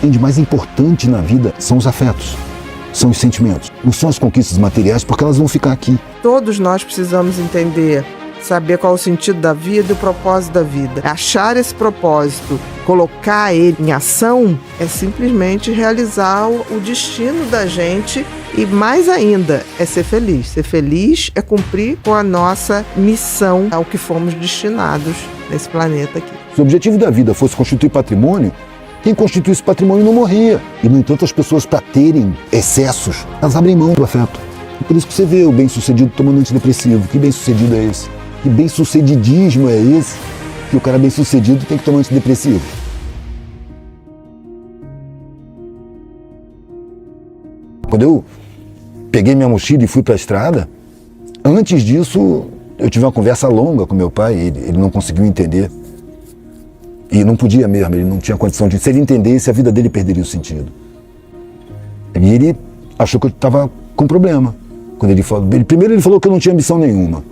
tem de mais importante na vida são os afetos, são os sentimentos. Não são as conquistas materiais, porque elas vão ficar aqui. Todos nós precisamos entender, saber qual é o sentido da vida e o propósito da vida. Achar esse propósito, colocar ele em ação, é simplesmente realizar o destino da gente e, mais ainda, é ser feliz. Ser feliz é cumprir com a nossa missão, ao que fomos destinados nesse planeta aqui. Se o objetivo da vida fosse constituir patrimônio, quem constituísse patrimônio não morria. E, no entanto, as pessoas, para terem excessos, elas abrem mão do afeto. E por isso que você vê o bem-sucedido tomando antidepressivo. Que bem-sucedido é esse? Que bem-sucedidismo é esse? Que o cara bem-sucedido tem que tomar antidepressivo. Quando eu peguei minha mochila e fui para a estrada, antes disso eu tive uma conversa longa com meu pai, ele não conseguiu entender. E não podia mesmo, ele não tinha condição de... Se ele entendesse, a vida dele perderia o sentido. E ele achou que eu estava com problema. Quando ele falou, primeiro ele falou que eu não tinha ambição nenhuma.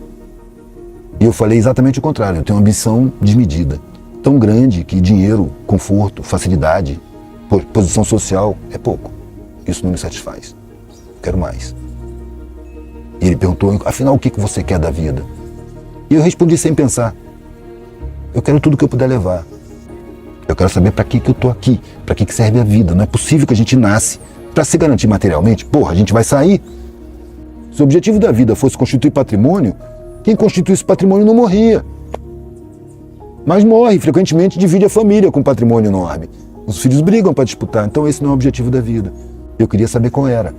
E eu falei exatamente o contrário, eu tenho uma ambição desmedida. Tão grande que dinheiro, conforto, facilidade, posição social é pouco. Isso não me satisfaz. Eu quero mais. E ele perguntou, afinal, o que você quer da vida? E eu respondi sem pensar. Eu quero tudo que eu puder levar. Eu quero saber para que eu tô aqui, para que serve a vida. Não é possível que a gente nasce para se garantir materialmente. Porra, a gente vai sair. Se o objetivo da vida fosse constituir patrimônio, quem constituísse patrimônio não morria. Mas morre, frequentemente divide a família com patrimônio enorme. Os filhos brigam para disputar, então esse não é o objetivo da vida. Eu queria saber qual era.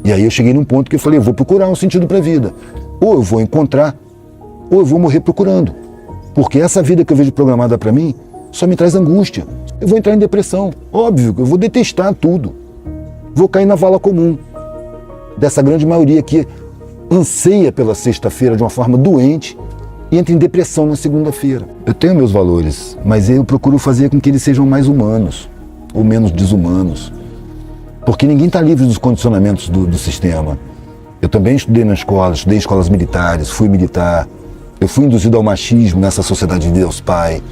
E aí eu cheguei num ponto que eu falei, eu vou procurar um sentido para a vida. Ou eu vou encontrar, ou eu vou morrer procurando. Porque essa vida que eu vejo programada para mim só me traz angústia. Eu vou entrar em depressão, óbvio, eu vou detestar tudo. Vou cair na vala comum dessa grande maioria que anseia pela sexta-feira de uma forma doente e entra em depressão na segunda-feira. Eu tenho meus valores, mas eu procuro fazer com que eles sejam mais humanos ou menos desumanos. Porque ninguém está livre dos condicionamentos do sistema. Eu também estudei na escola, estudei em escolas militares, fui militar. Eu fui induzido ao machismo nessa sociedade de Deus Pai.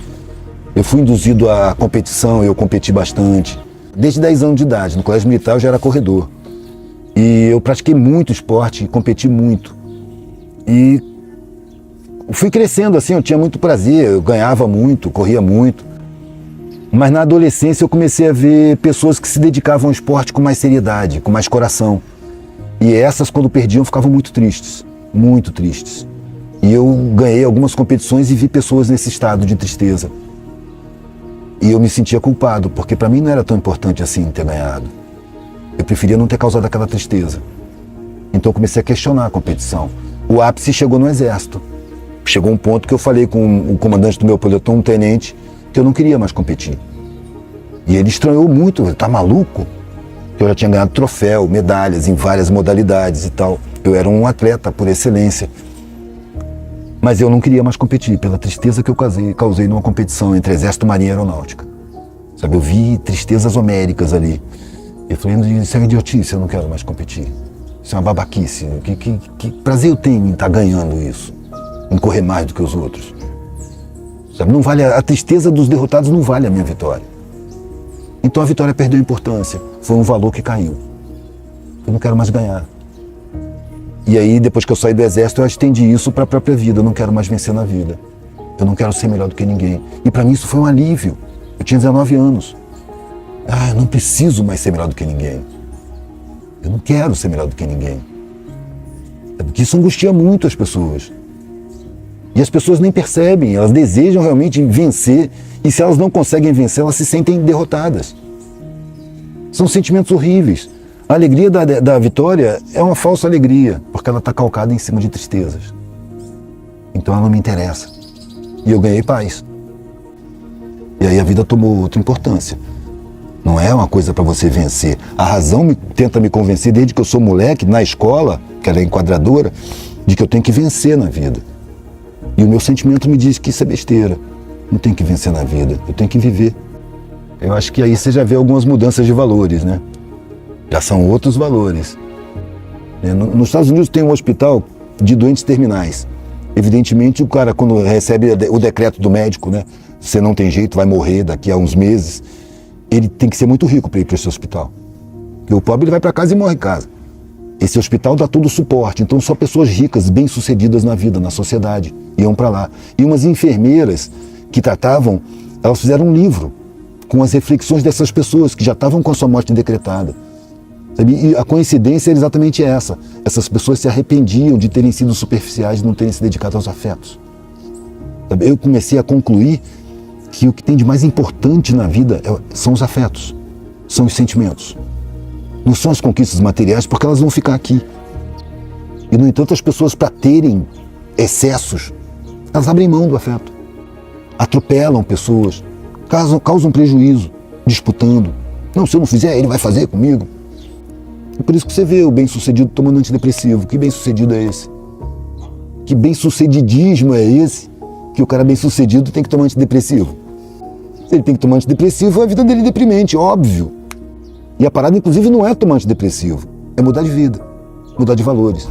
Eu fui induzido à competição, eu competi bastante. Desde 10 anos de idade, no colégio militar eu já era corredor. E eu pratiquei muito esporte, competi muito. E fui crescendo assim, eu tinha muito prazer, eu ganhava muito, corria muito. Mas na adolescência eu comecei a ver pessoas que se dedicavam ao esporte com mais seriedade, com mais coração. E essas, quando perdiam, ficavam muito tristes, muito tristes. E eu ganhei algumas competições e vi pessoas nesse estado de tristeza. E eu me sentia culpado, porque para mim não era tão importante assim ter ganhado. Eu preferia não ter causado aquela tristeza. Então eu comecei a questionar a competição. O ápice chegou no Exército. Chegou um ponto que eu falei com o comandante do meu pelotão, um tenente, que eu não queria mais competir. E ele estranhou muito, ele tá maluco? Eu já tinha ganhado troféu, medalhas em várias modalidades e tal. Eu era um atleta por excelência. Mas eu não queria mais competir, pela tristeza que eu causei numa competição entre Exército, Marinha e Aeronáutica. Sabe, eu vi tristezas homéricas ali. Eu falei, isso é idiotice, eu não quero mais competir. Isso é uma babaquice. Que prazer eu tenho em estar ganhando isso? Em correr mais do que os outros? Sabe, não vale, a tristeza dos derrotados não vale a minha vitória. Então a vitória perdeu importância. Foi um valor que caiu. Eu não quero mais ganhar. E aí, depois que eu saí do Exército, eu estendi isso para a própria vida. Eu não quero mais vencer na vida. Eu não quero ser melhor do que ninguém. E para mim isso foi um alívio. Eu tinha 19 anos. Eu não preciso mais ser melhor do que ninguém. Eu não quero ser melhor do que ninguém. Porque isso angustia muito as pessoas. E as pessoas nem percebem, elas desejam realmente vencer. E se elas não conseguem vencer, elas se sentem derrotadas. São sentimentos horríveis. A alegria da vitória é uma falsa alegria, porque ela está calcada em cima de tristezas. Então ela não me interessa. E eu ganhei paz. E aí a vida tomou outra importância. Não é uma coisa para você vencer. A razão tenta me convencer, desde que eu sou moleque, na escola, que ela é enquadradora, de que eu tenho que vencer na vida. E o meu sentimento me diz que isso é besteira. Não tenho que vencer na vida, eu tenho que viver. Eu acho que aí você já vê algumas mudanças de valores, né? Já são outros valores. Nos Estados Unidos tem um hospital de doentes terminais. Evidentemente, o cara, quando recebe o decreto do médico, né? Você não tem jeito, vai morrer daqui a uns meses. ele tem que ser muito rico para ir para esse hospital. Porque o pobre ele vai para casa e morre em casa. Esse hospital dá todo o suporte, então só pessoas ricas, bem-sucedidas na vida, na sociedade, iam para lá. E umas enfermeiras que tratavam, elas fizeram um livro com as reflexões dessas pessoas que já estavam com a sua morte decretada. Sabe? E a coincidência era exatamente essa. Essas pessoas se arrependiam de terem sido superficiais, de não terem se dedicado aos afetos. Sabe? Eu comecei a concluir que o que tem de mais importante na vida são os afetos, são os sentimentos. Não são as conquistas materiais, porque elas vão ficar aqui. E, no entanto, as pessoas, para terem excessos, elas abrem mão do afeto. Atropelam pessoas, causam prejuízo, disputando. Não, se eu não fizer, ele vai fazer comigo. É por isso que você vê o bem-sucedido tomando antidepressivo. Que bem-sucedido é esse? Que bem-sucedidismo é esse? Que o cara bem-sucedido tem que tomar antidepressivo. Se ele tem que tomar antidepressivo, a vida dele é deprimente, óbvio. E a parada, inclusive, não é tomar antidepressivo, é mudar de vida, mudar de valores.